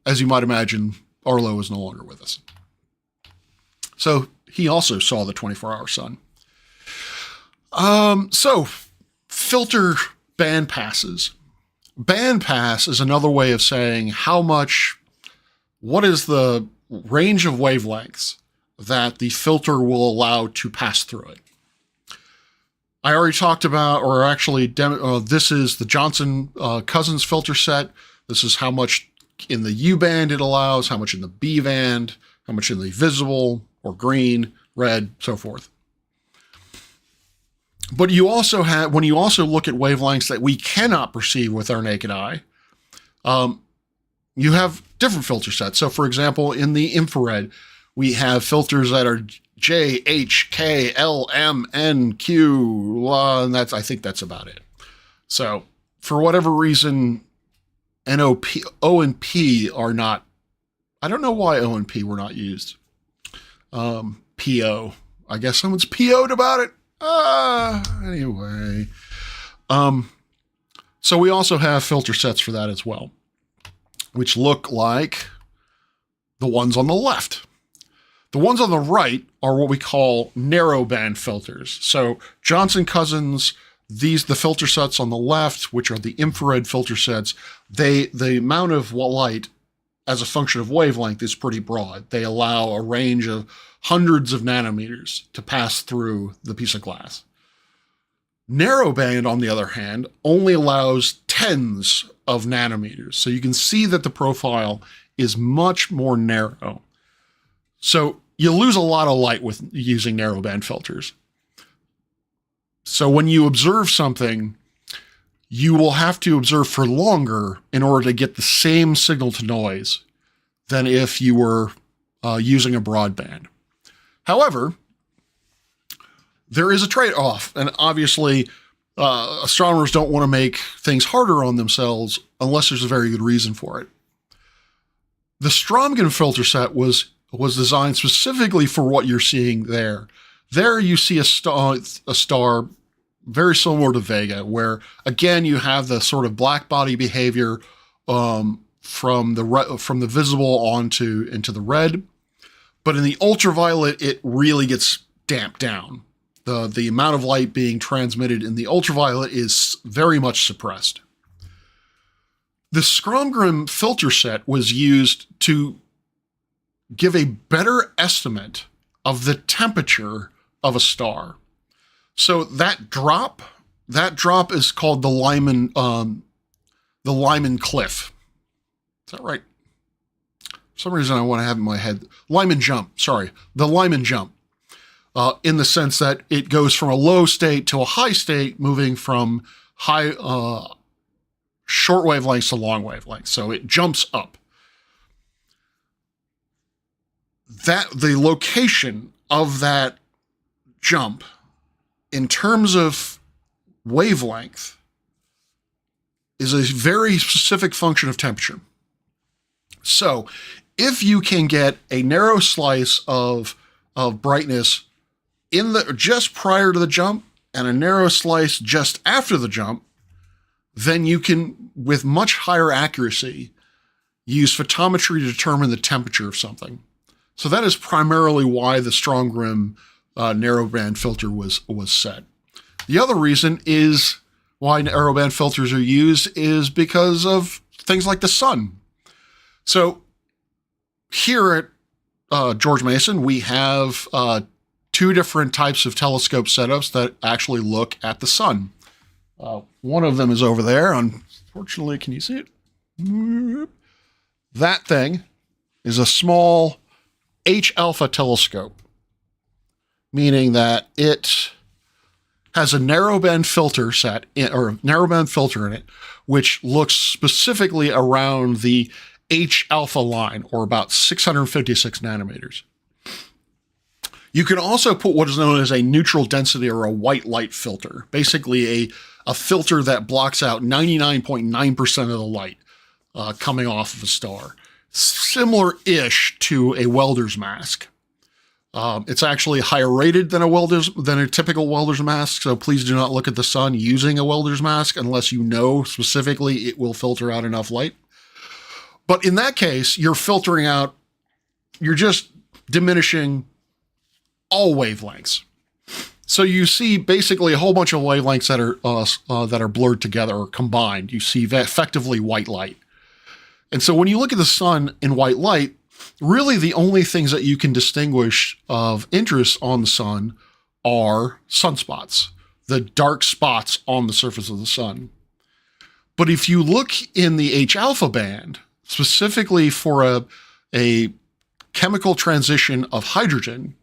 Speaker 1: As you might imagine, Arlo is no longer with us. So he also saw the 24-hour sun. So filter band passes. Bandpass is another way of saying what is the range of wavelengths that the filter will allow to pass through it. I already talked about, or actually, this is the Johnson Cousins filter set. This is how much in the U band it allows, how much in the B band, how much in the visible or green, red, so forth. But you also have, when you also look at wavelengths that we cannot perceive with our naked eye, you have different filter sets. So for example, in the infrared, we have filters that are J, H, K, L, M, N, Q, and I think that's about it. So for whatever reason, O and P are not, I don't know why O and P were not used. PO, I guess someone's PO'd about it. Anyway. So we also have filter sets for that as well, which look like the ones on the left. The ones on the right are what we call narrowband filters. So Johnson Cousins, the filter sets on the left, which are the infrared filter sets, the amount of light as a function of wavelength is pretty broad. They allow a range of hundreds of nanometers to pass through the piece of glass. Narrowband, on the other hand, only allows tens of nanometers. So you can see that the profile is much more narrow. So you lose a lot of light with using narrowband filters. So when you observe something, you will have to observe for longer in order to get the same signal to noise than if you were using a broadband. However, there is a trade-off, and obviously astronomers don't want to make things harder on themselves unless there's a very good reason for it. The Stromgen filter set was designed specifically for what you're seeing there. There you see a star very similar to Vega, where again you have the sort of black body behavior from the visible into the red, but in the ultraviolet it really gets damped down. The amount of light being transmitted in the ultraviolet is very much suppressed. The Stromgen filter set was used to give a better estimate of the temperature of a star. So that drop is called the Lyman cliff. Is that right? For some reason I want to have in my head Lyman jump. Sorry, the Lyman jump. In the sense that it goes from a low state to a high state, moving from high short wavelengths to long wavelengths. So it jumps up. The location of that jump in terms of wavelength is a very specific function of temperature. So if you can get a narrow slice of brightness just prior to the jump and a narrow slice just after the jump, then you can, with much higher accuracy, use photometry to determine the temperature of something. So that is primarily why the Stromgen narrowband filter was set. The other reason is why narrowband filters are used is because of things like the sun. So here at George Mason, we have two different types of telescope setups that actually look at the sun. One of them is over there. Unfortunately, can you see it? That thing is a small H-alpha telescope, meaning that it has a narrowband filter narrowband filter in it, which looks specifically around the H-alpha line, or about 656 nanometers. You can also put what is known as a neutral density or a white light filter, basically a filter that blocks out 99.9% of the light coming off of a star. Similar-ish to a welder's mask. It's actually higher rated than a typical welder's mask, so please do not look at the sun using a welder's mask unless you know specifically it will filter out enough light. But in that case, you're just diminishing all wavelengths. So you see basically a whole bunch of wavelengths that are blurred together or combined. You see effectively white light. And so when you look at the sun in white light, really the only things that you can distinguish of interest on the sun are sunspots, the dark spots on the surface of the sun. But if you look in the H-alpha band, specifically for a chemical transition of hydrogen,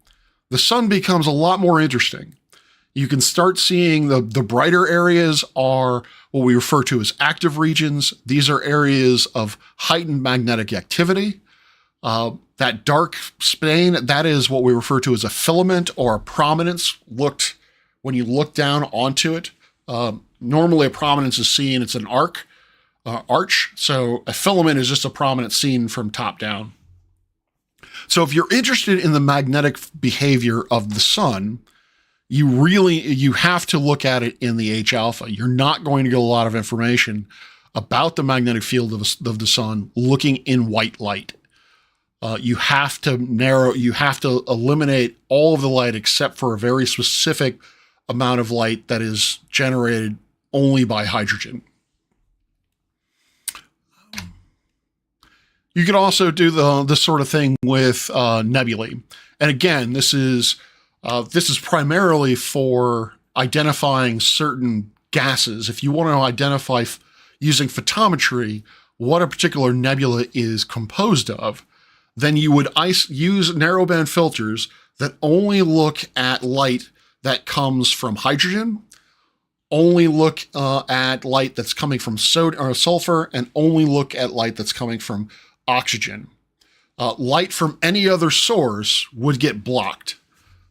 Speaker 1: the sun becomes a lot more interesting. You can start seeing the brighter areas are what we refer to as active regions. These are areas of heightened magnetic activity. That dark stain, that is what we refer to as a filament or a prominence when you look down onto it. Normally a prominence is seen, it's an arch. So a filament is just a prominence seen from top down. So if you're interested in the magnetic behavior of the sun, you have to look at it in the H-alpha. You're not going to get a lot of information about the magnetic field of the sun looking in white light. You have to eliminate all of the light except for a very specific amount of light that is generated only by hydrogen. You can also do this sort of thing with nebulae. And again, this is primarily for identifying certain gases. If you want to identify using photometry what a particular nebula is composed of, then you would use narrowband filters that only look at light that comes from hydrogen, only look at light that's coming from sulfur, and only look at light that's coming from oxygen. Light from any other source would get blocked.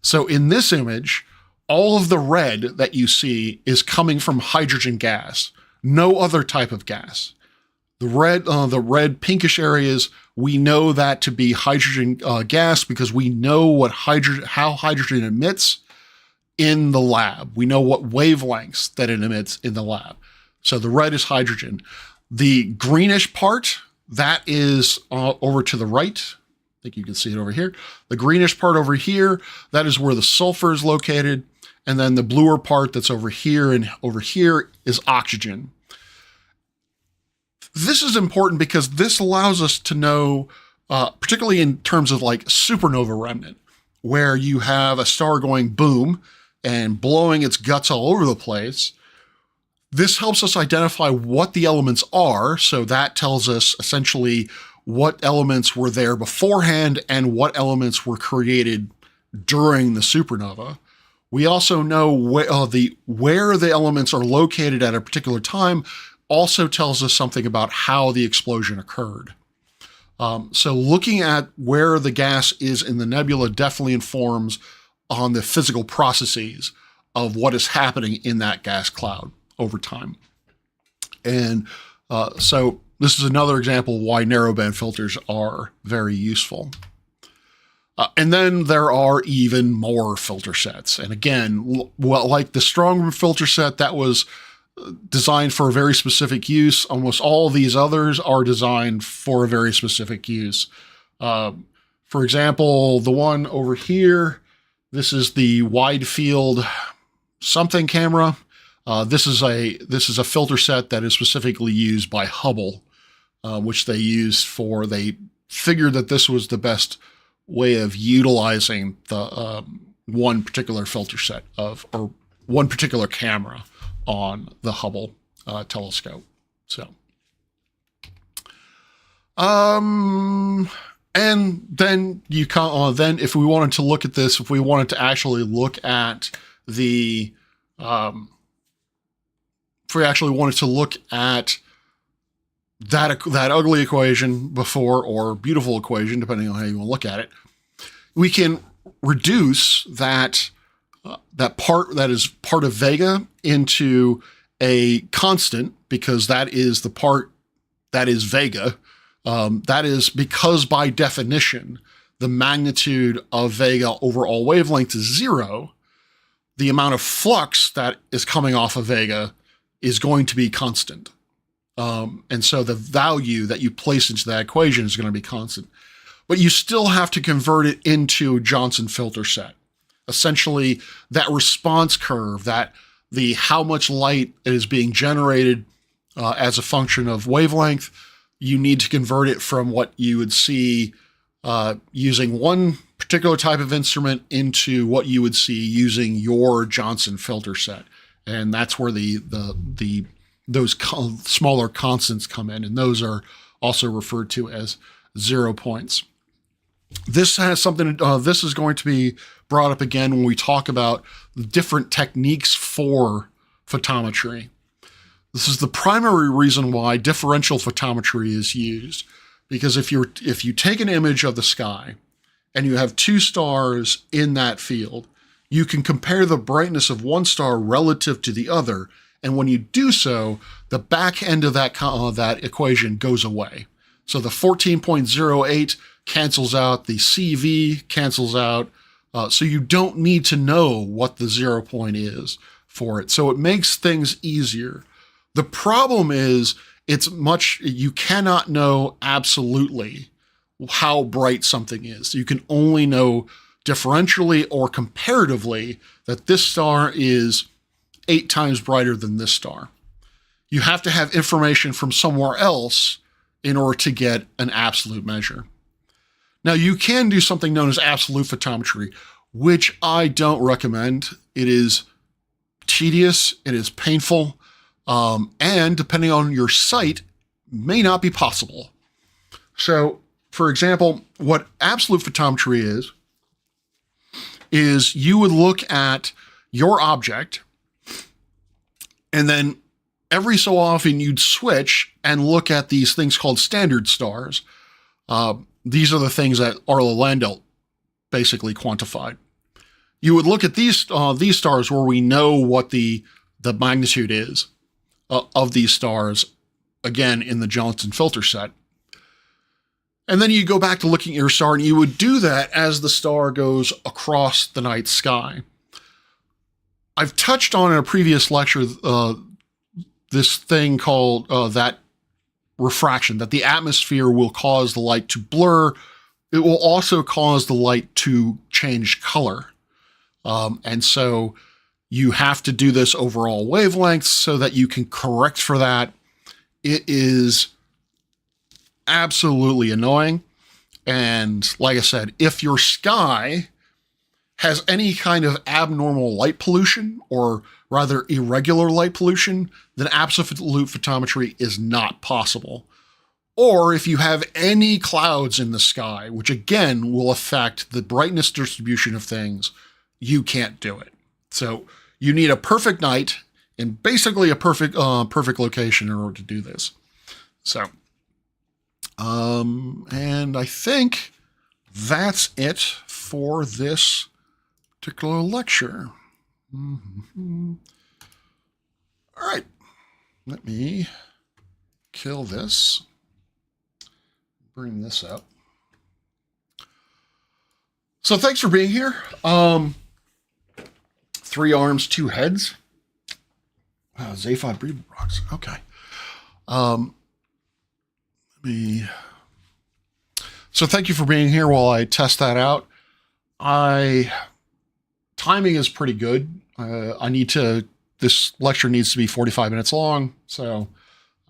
Speaker 1: So in this image, all of the red that you see is coming from hydrogen gas, no other type of gas. The red pinkish areas, we know that to be hydrogen gas because we know how hydrogen emits in the lab. We know what wavelengths that it emits in the lab. So the red is hydrogen. The greenish part, that is over to the right. I think you can see it over here. The greenish part over here, that is where the sulfur is located. And then the bluer part that's over here and over here is oxygen. This is important because this allows us to know, particularly in terms of like supernova remnant, where you have a star going boom and blowing its guts all over the place. This helps us identify what the elements are. So that tells us essentially what elements were there beforehand and what elements were created during the supernova. We also know where the elements are located at a particular time also tells us something about how the explosion occurred. So looking at where the gas is in the nebula definitely informs on the physical processes of what is happening in that gas cloud over time. And so this is another example of why narrowband filters are very useful. And then there are even more filter sets. And again, like the Strongbrim filter set that was designed for a very specific use, almost all these others are designed for a very specific use. For example, the one over here, this is the wide field something camera. This is a filter set that is specifically used by Hubble, which they figured that this was the best way of utilizing the one particular filter set or one particular camera on the Hubble telescope. So, and then then if we wanted to look at this, if we wanted to actually look at the, if we actually wanted to look at that ugly equation before, or beautiful equation, depending on how you want to look at it, we can reduce that part that is part of Vega into a constant, because that is the part that is Vega. That is because by definition, the magnitude of Vega over all wavelengths is 0. The amount of flux that is coming off of Vega is going to be constant. And so the value that you place into that equation is going to be constant. But you still have to convert it into a Johnson filter set. Essentially, that response curve, how much light is being generated as a function of wavelength, you need to convert it from what you would see using one particular type of instrument into what you would see using your Johnson filter set. And that's where those smaller constants come in, and those are also referred to as 0 points. This has something. This is going to be brought up again when we talk about the different techniques for photometry. This is the primary reason why differential photometry is used, because if you take an image of the sky and you have two stars in that field, you can compare the brightness of one star relative to the other. And when you do so, the back end of that equation goes away. So the 14.08 cancels out, the CV cancels out. So you don't need to know what the 0 point is for it. So it makes things easier. The problem is you cannot know absolutely how bright something is. You can only know differentially or comparatively that this star is 8 times brighter than this star. You have to have information from somewhere else in order to get an absolute measure. Now, you can do something known as absolute photometry, which I don't recommend. It is tedious, it is painful, and depending on your site, may not be possible. So for example, what absolute photometry is you would look at your object, and then every so often you'd switch and look at these things called standard stars. These are the things that Arlo Landolt basically quantified. You would look at these stars where we know what the magnitude is of these stars, again, in the Johnson filter set. And then you go back to looking at your star, and you would do that as the star goes across the night sky. I've touched on in a previous lecture this thing called that refraction, that the atmosphere will cause the light to blur. It will also cause the light to change color. And so you have to do this over all wavelengths so that you can correct for that. It is absolutely annoying. And like I said, if your sky has any kind of abnormal light pollution, or rather irregular light pollution, then absolute photometry is not possible. Or if you have any clouds in the sky, which again will affect the brightness distribution of things, you can't do it. So you need a perfect night and basically a perfect location in order to do this. So, and I think that's it for this particular lecture. Mm-hmm. All right, let me kill this. Bring this up. So thanks for being here. 3 arms, 2 heads. Zaphod breed rocks. Okay. So thank you for being here while I test that out. Timing is pretty good. This lecture needs to be 45 minutes long. So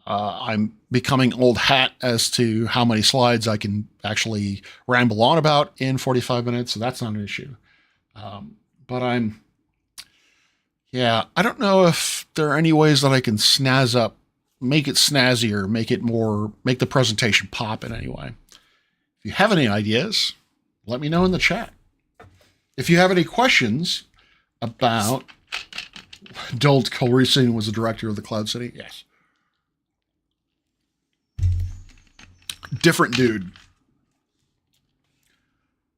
Speaker 1: I'm becoming old hat as to how many slides I can actually ramble on about in 45 minutes. So that's not an issue. But I don't know if there are any ways that I can make it snazzier, make the presentation pop in any way. If you have any ideas, let me know in the chat. If you have any questions about Dolt Calrissian was the director of the Cloud City, yes. Different dude.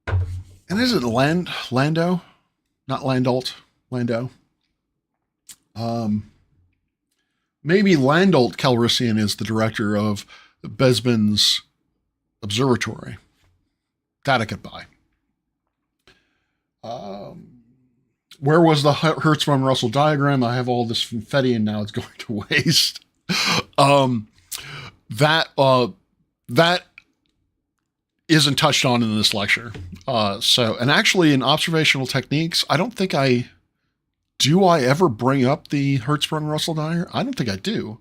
Speaker 1: And is it Lando? Not Landolt. Lando. Maybe Landolt Calrissian is the director of Besman's Observatory. That I could buy. Where was the Hertzsprung-Russell diagram? I have all this confetti and now it's going to waste. That isn't touched on in this lecture. And actually in observational techniques, I don't think do I ever bring up the Hertzsprung-Russell diagram? I don't think I do.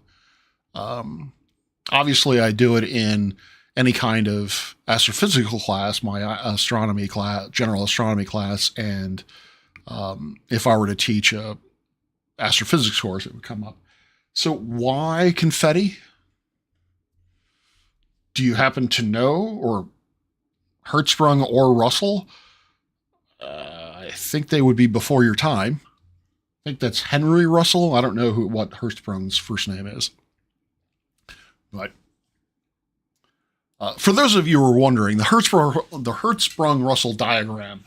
Speaker 1: Obviously I do it in any kind of astrophysical class, my astronomy class, general astronomy class, and if I were to teach a astrophysics course, it would come up. So why confetti? Do you happen to know, or Hertzsprung or Russell? I think they would be before your time. I think that's Henry Russell. I don't know what Hertzsprung's first name is. But for those of you who are wondering, the Hertzsprung-Russell diagram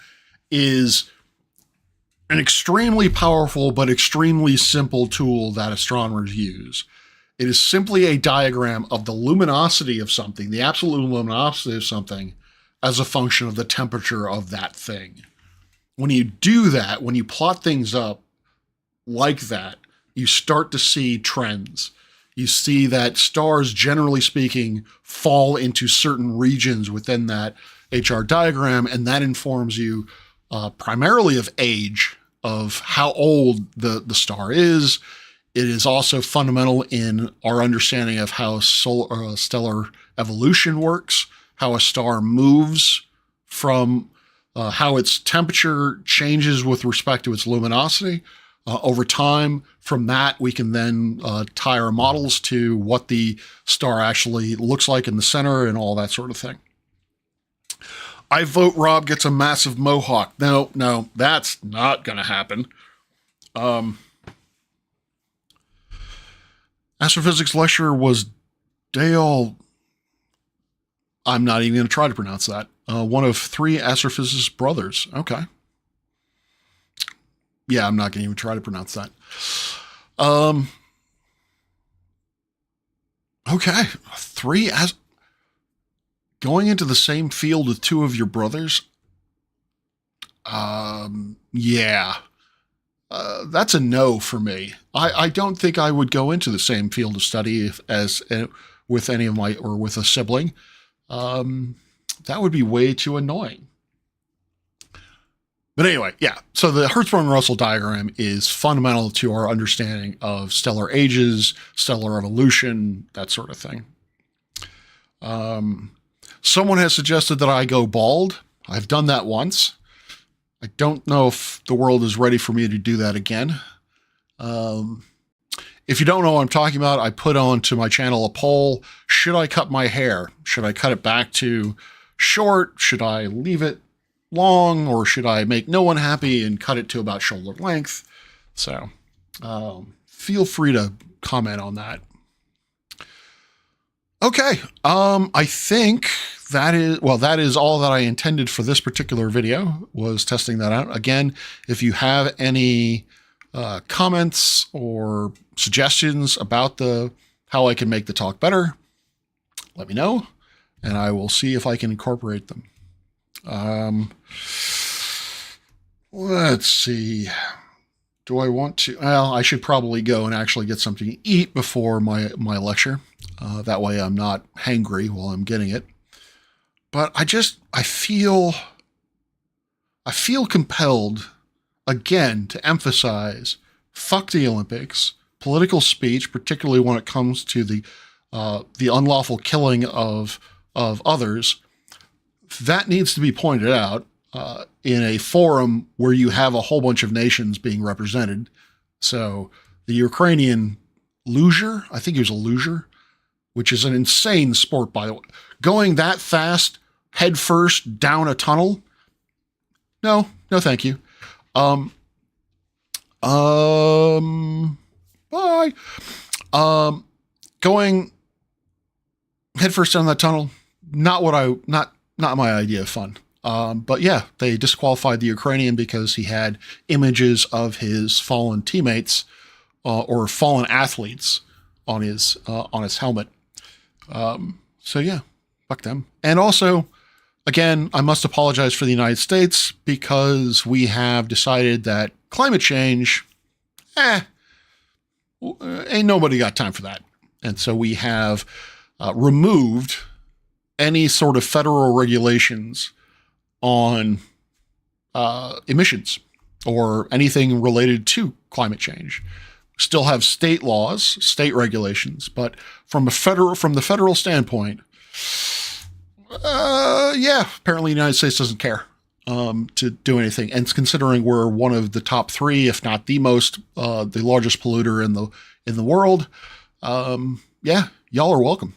Speaker 1: is an extremely powerful but extremely simple tool that astronomers use. It is simply a diagram of the luminosity of something, the absolute luminosity of something, as a function of the temperature of that thing. When you do that, when you plot things up like that, you start to see trends. You see that stars, generally speaking, fall into certain regions within that HR diagram, and that informs you primarily of age, of how old the star is. It is also fundamental in our understanding of how stellar evolution works, how a star moves from how its temperature changes with respect to its luminosity over time. From that, we can then tie our models to what the star actually looks like in the center and all that sort of thing. I vote Rob gets a massive mohawk. No, that's not going to happen. Astrophysics lecturer was Dale. I'm not even going to try to pronounce that. One of 3 astrophysicist brothers. Okay. Yeah, I'm not going to even try to pronounce that. Okay. 3 going into the same field with 2 of your brothers. Yeah. That's a no for me. I don't think I would go into the same field of study as with any of my, or with a sibling. That would be way too annoying. But anyway, yeah. So the Hertzsprung-Russell diagram is fundamental to our understanding of stellar ages, stellar evolution, that sort of thing. Someone has suggested that I go bald. I've done that once. I don't know if the world is ready for me to do that again. If you don't know what I'm talking about, I put onto my channel a poll. Should I cut my hair? Should I cut it back to short? Should I leave it long? Or should I make no one happy and cut it to about shoulder length? So feel free to comment on that. Okay, I think that is all that I intended for this particular video, was testing that out. Again, if you have any comments or suggestions about how I can make the talk better, let me know, and I will see if I can incorporate them. Let's see. Do I want to? Well, I should probably go and actually get something to eat before my lecture. That way I'm not hangry while I'm getting it. But I feel compelled, again, to emphasize, fuck the Olympics, political speech, particularly when it comes to the unlawful killing of others. That needs to be pointed out in a forum where you have a whole bunch of nations being represented. So the Ukrainian luger, I think he was a luger, which is an insane sport, by the way. Going that fast, head first, down a tunnel? No, thank you. Bye. Going head first down that tunnel, not my idea of fun. But yeah, they disqualified the Ukrainian because he had images of his fallen teammates or fallen athletes on his helmet. So yeah, fuck them. And also, again, I must apologize for the United States because we have decided that climate change, ain't nobody got time for that. And so we have removed any sort of federal regulations on emissions or anything related to climate change. Still have state laws, state regulations, but from the federal standpoint, yeah, apparently the United States doesn't care to do anything. And considering we're one of the top 3, if not the largest polluter in the world, yeah, y'all are welcome.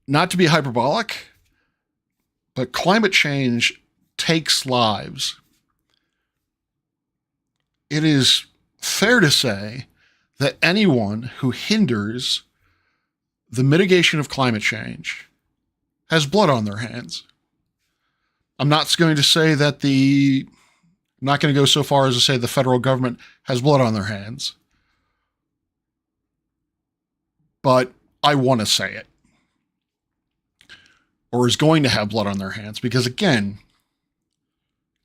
Speaker 1: Not to be hyperbolic, but climate change takes lives. It is fair to say that anyone who hinders the mitigation of climate change has blood on their hands. I'm not going to say that I'm not going to go so far as to say the federal government has blood on their hands, but I want to say it, or is going to have blood on their hands, because again,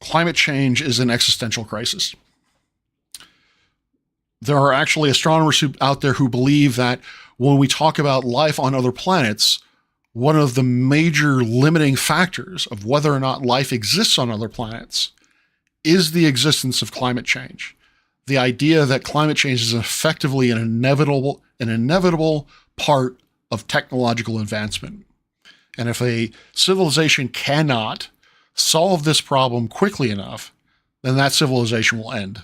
Speaker 1: climate change is an existential crisis. There are actually astronomers out there who believe that when we talk about life on other planets, one of the major limiting factors of whether or not life exists on other planets is the existence of climate change. The idea that climate change is effectively an inevitable part of technological advancement. And if a civilization cannot solve this problem quickly enough, then that civilization will end.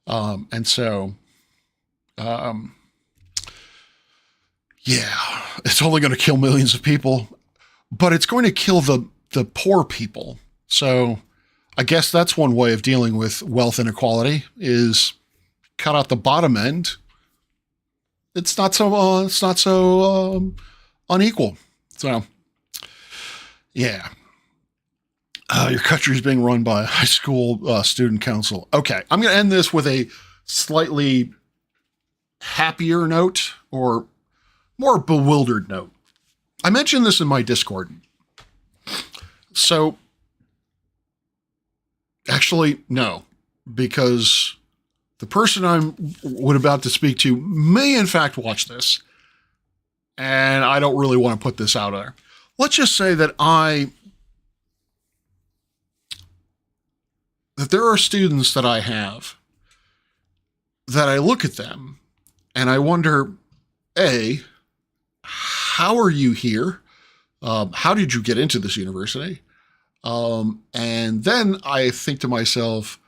Speaker 1: And so, yeah, it's only going to kill millions of people, but it's going to kill the poor people. So I guess that's one way of dealing with wealth inequality is cut out the bottom end. It's not so unequal. So yeah. Your country is being run by a high school student council. Okay, I'm going to end this with a slightly happier note or more bewildered note. I mentioned this in my Discord. So, actually, no, because the person I'm about to speak to may in fact watch this, and I don't really want to put this out there. Let's just say that there are students that I have that I look at them and I wonder, A, how are you here? How did you get into this university? And then I think to myself,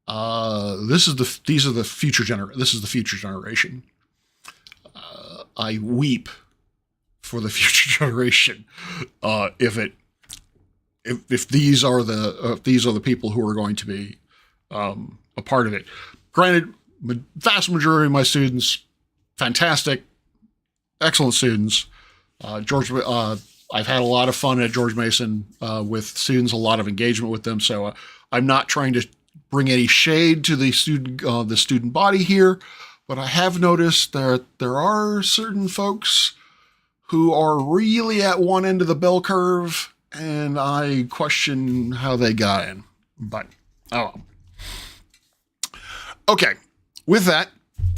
Speaker 1: this is the future generation. I weep for the future generation if these are the people who are going to be a part of it. Granted, vast majority of my students, fantastic, excellent students. I've had a lot of fun at George Mason with students, a lot of engagement with them. So I'm not trying to bring any shade to the student body here, but I have noticed that there are certain folks who are really at one end of the bell curve, and I question how they got in. But, oh. Okay, with that,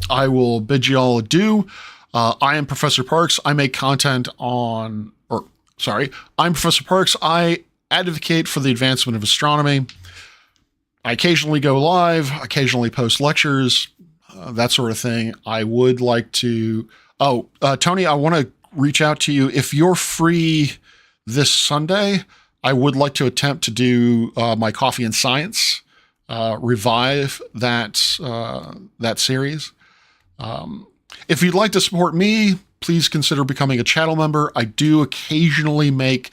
Speaker 1: I will bid you all adieu. I am Professor Parks. I make content I'm Professor Parks. I advocate for the advancement of astronomy. I occasionally go live, occasionally post lectures, that sort of thing. I would like to... Tony, I want to reach out to you. If you're free this Sunday, I would like to attempt to do my Coffee and Science, revive that series. If you'd like to support me, please consider becoming a channel member. I do occasionally make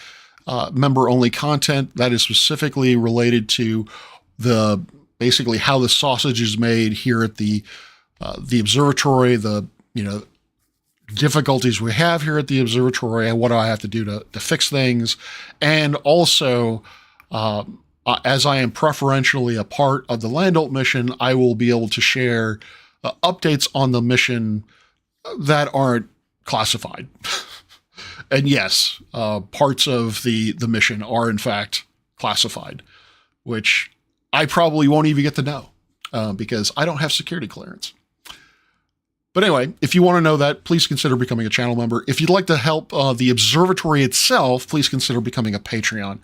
Speaker 1: member-only content that is specifically related to basically how the sausage is made here at the observatory, difficulties we have here at the observatory and what do I have to do to fix things. And also, as I am preferentially a part of the Landolt mission, I will be able to share updates on the mission that aren't classified. And yes, parts of the mission are in fact classified, which I probably won't even get to know because I don't have security clearance. But anyway, if you want to know that, please consider becoming a channel member. If you'd like to help the observatory itself, please consider becoming a Patreon.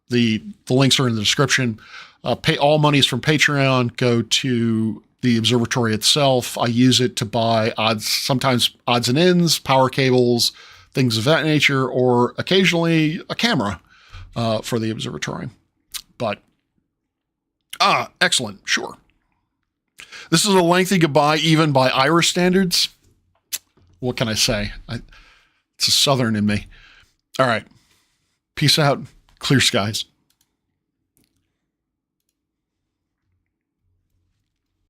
Speaker 1: The links are in the description. All monies from Patreon go to the observatory itself. I use it to buy sometimes odds and ends, power cables, things of that nature, or occasionally a camera for the observatory. But, excellent, sure. This is a lengthy goodbye, even by Irish standards. What can I say? It's a Southern in me. All right. Peace out. Clear skies.